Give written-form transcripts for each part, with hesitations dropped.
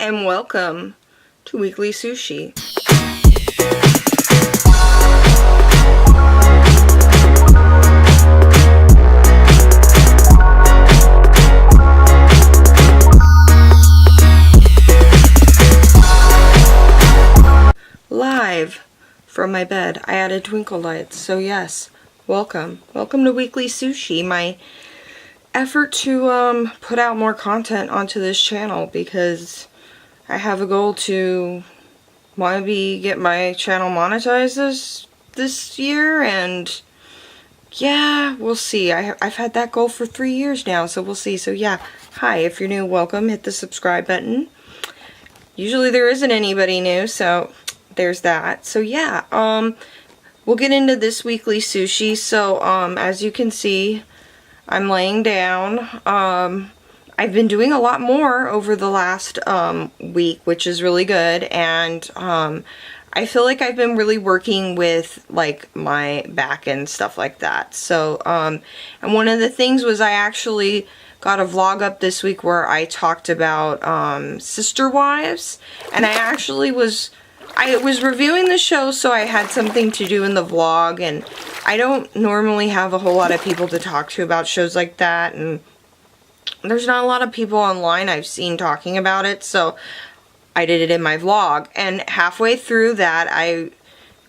and welcome to Weekly Sushi. Live from my bed, I added twinkle lights, so yes, welcome to Weekly Sushi, my effort to put out more content onto this channel, because I have a goal to maybe get my channel monetized this year, and yeah, we'll see. I've had that goal for 3 years now, so we'll see. So yeah, hi, if you're new, welcome. Hit the subscribe button. Usually there isn't anybody new, so there's that. So yeah, we'll get into this Weekly Sushi. So as you can see, I'm laying down. I've been doing a lot more over the last week, which is really good, and I feel like I've been really working with like my back and stuff like that. So and one of the things was I actually got a vlog up this week where I talked about Sister Wives, and I was reviewing the show, so I had something to do in the vlog, and I don't normally have a whole lot of people to talk to about shows like that, and there's not a lot of people online I've seen talking about it, so I did it in my vlog. And halfway through that,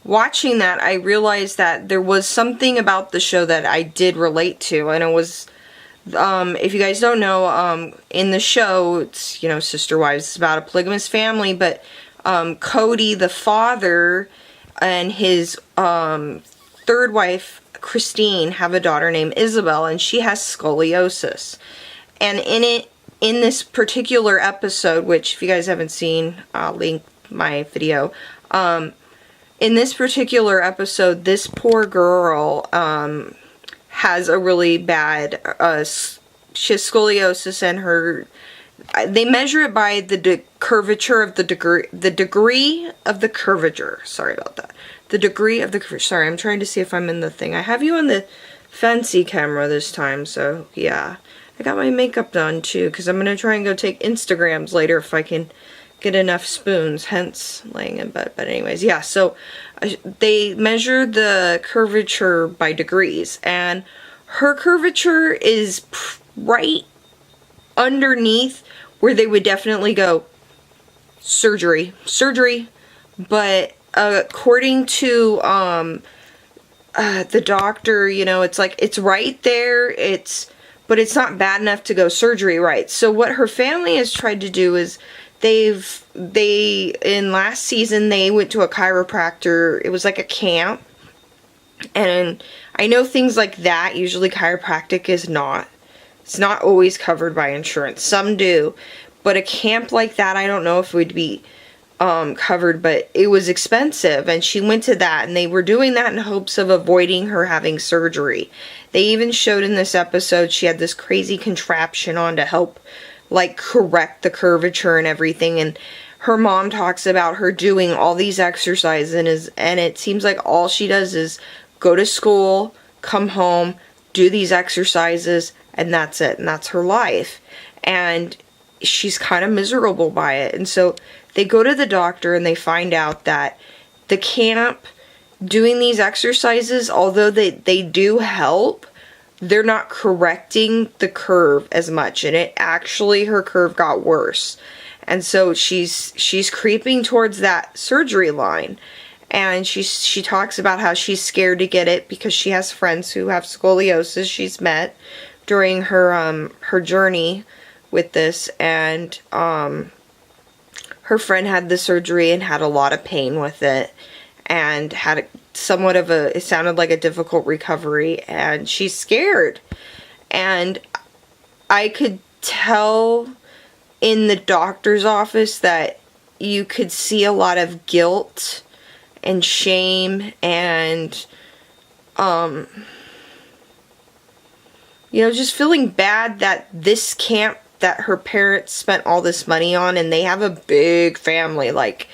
watching that, I realized that there was something about the show that I did relate to, and it was, if you guys don't know, in the show, it's, you know, Sister Wives, it's about a polygamous family, but Cody, the father, and his third wife, Christine, have a daughter named Isabel, and she has scoliosis. And in this particular episode, which if you guys haven't seen, I'll link my video. In this particular episode, this poor girl has a really bad, she has scoliosis, and they measure it by the curvature of the degree of the curvature. Sorry about that. The degree of the curvature. Sorry, I'm trying to see if I'm in the thing. I have you on the fancy camera this time, so yeah. I got my makeup done too, because I'm going to try and go take Instagrams later if I can get enough spoons, hence laying in bed. But anyways, yeah, so they measure the curvature by degrees, and her curvature is right underneath where they would definitely go surgery, but according to the doctor, you know, it's like it's right there, but it's not bad enough to go surgery, right? So what her family has tried to do is in last season they went to a chiropractor. It was like a camp, and I know things like that, usually chiropractic is not. It's not always covered by insurance. Some do. But a camp like that, I don't know if it would be covered, but it was expensive. And she went to that, and they were doing that in hopes of avoiding her having surgery. They even showed in this episode she had this crazy contraption on to help, like, correct the curvature and everything. And her mom talks about her doing all these exercises, and it seems like all she does is go to school, come home, do these exercises, and that's it, and that's her life. And she's kind of miserable by it. And so they go to the doctor, and they find out that the camp doing these exercises, although they do help, they're not correcting the curve as much, and her curve got worse. And so she's creeping towards that surgery line. And she talks about how she's scared to get it because she has friends who have scoliosis she's met during her journey with this, and her friend had the surgery and had a lot of pain with it, and had it sounded like a difficult recovery, and she's scared. And I could tell in the doctor's office that you could see a lot of guilt and shame, and you know, just feeling bad that this camp that her parents spent all this money on, and they have a big family, like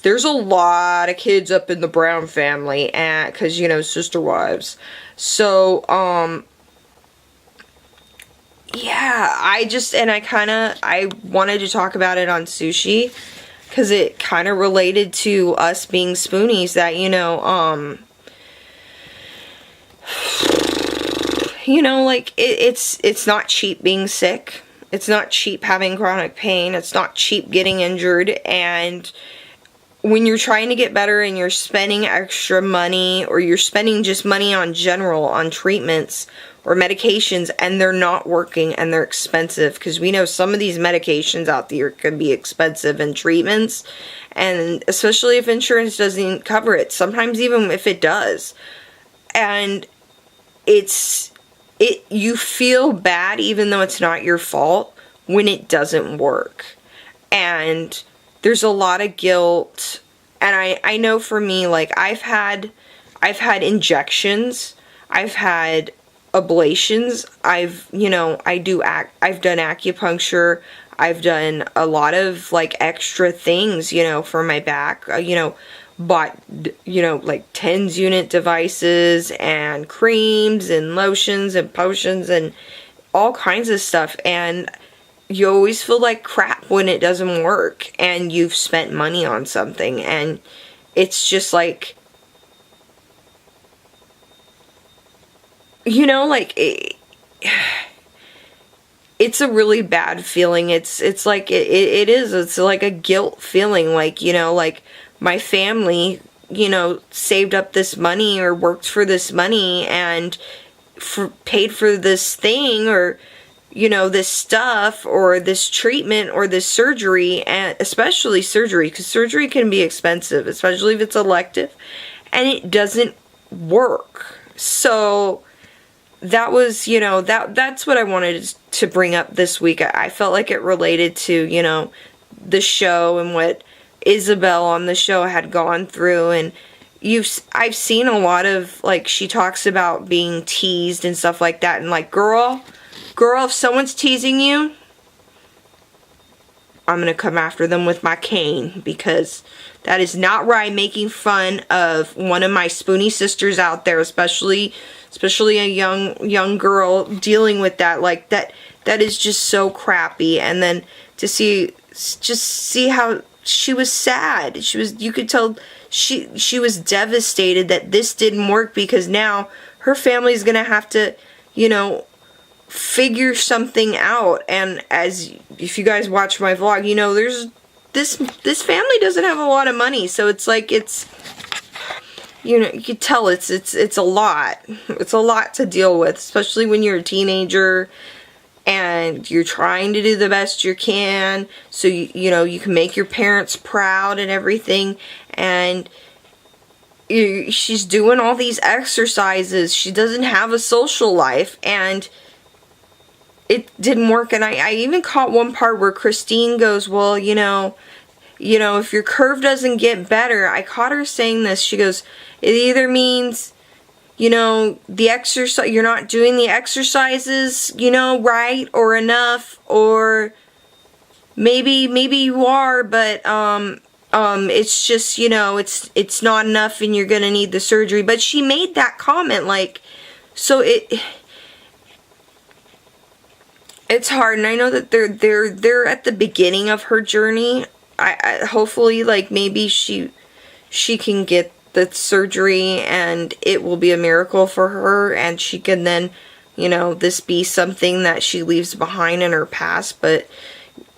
there's a lot of kids up in the Brown family, and because, you know, Sister Wives. So yeah, I wanted to talk about it on Sushi, because it kind of related to us being Spoonies, that, like, it's not cheap being sick. It's not cheap having chronic pain. It's not cheap getting injured. And when you're trying to get better and you're spending extra money, or you're spending just money on general, on treatments or medications, and they're not working and they're expensive, because we know some of these medications out there can be expensive, and treatments, and especially if insurance doesn't cover it, sometimes even if it does. And you feel bad even though it's not your fault when it doesn't work. And there's a lot of guilt. And I know for me, like, I've had injections, I've had ablations, I've done acupuncture, I've done a lot of, like, extra things, for my back, bought, like, TENS unit devices and creams and lotions and potions and all kinds of stuff. And you always feel like crap when it doesn't work and you've spent money on something, and it's just like, like, it's a really bad feeling. It's like, it's like a guilt feeling, like, like, my family, saved up this money or worked for this money and paid for this thing, or, this stuff, or this treatment, or this surgery, and especially surgery, because surgery can be expensive, especially if it's elective, and it doesn't work. So that was, that's what I wanted to bring up this week. I felt like it related to, the show and what Isabel on the show had gone through. And I've seen a lot of, like, she talks about being teased and stuff like that, and like, girl, if someone's teasing you, I'm gonna come after them with my cane, because that is not right. Making fun of one of my Spoonie sisters out there, especially a young girl dealing with that, like, that is just so crappy. And then to see how she was sad. You could tell she was devastated that this didn't work, because now her family's gonna have to, figure something out. And if you guys watch my vlog, there's this family doesn't have a lot of money, so it's like, you could tell it's a lot. It's a lot to deal with, especially when you're a teenager and you're trying to do the best you can, so you can make your parents proud and everything. And she's doing all these exercises. She doesn't have a social life, and it didn't work. And I even caught one part where Christine goes, well, if your curve doesn't get better, I caught her saying this. She goes, it either means, the exercise, you're not doing the exercises, right, or enough, or maybe you are, but, it's just, it's not enough and you're gonna need the surgery. But she made that comment, like, so it's hard. And I know that they're at the beginning of her journey. I hopefully, like, maybe she can get the surgery and it will be a miracle for her, and she can then, this be something that she leaves behind in her past. But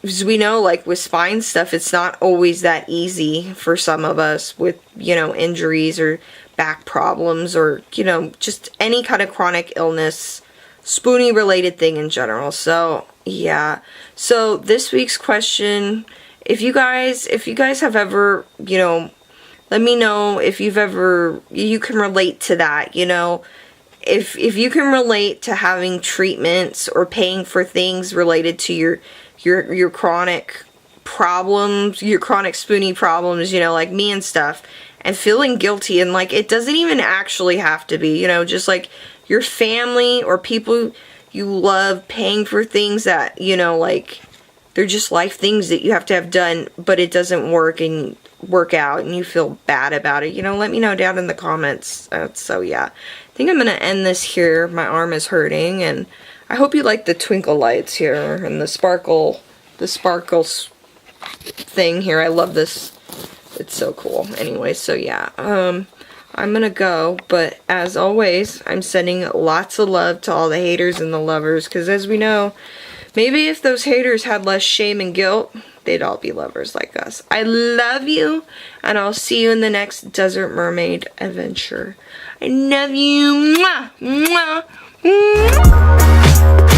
as we know, like, with spine stuff, it's not always that easy for some of us with, injuries or back problems, or, just any kind of chronic illness, Spoonie related thing in general. So yeah, so this week's question, if you guys have ever, let me know if you can relate to that, if you can relate to having treatments or paying for things related to your chronic problems, your chronic Spoonie problems, like me and stuff, and feeling guilty. And, like, it doesn't even actually have to be, just like your family or people you love paying for things that, like, they're just life things that you have to have done, but it doesn't work out and you feel bad about it. Let me know down in the comments. So yeah, I think I'm gonna end this here. My arm is hurting, and I hope you like the twinkle lights here and the sparkles thing here. I love this. It's so cool. Anyway, so yeah, I'm gonna go, but as always, I'm sending lots of love to all the haters and the lovers, because as we know, maybe if those haters had less shame and guilt, they'd all be lovers like us. I love you, and I'll see you in the next Desert Mermaid adventure. I love you. Mwah, mwah, mwah.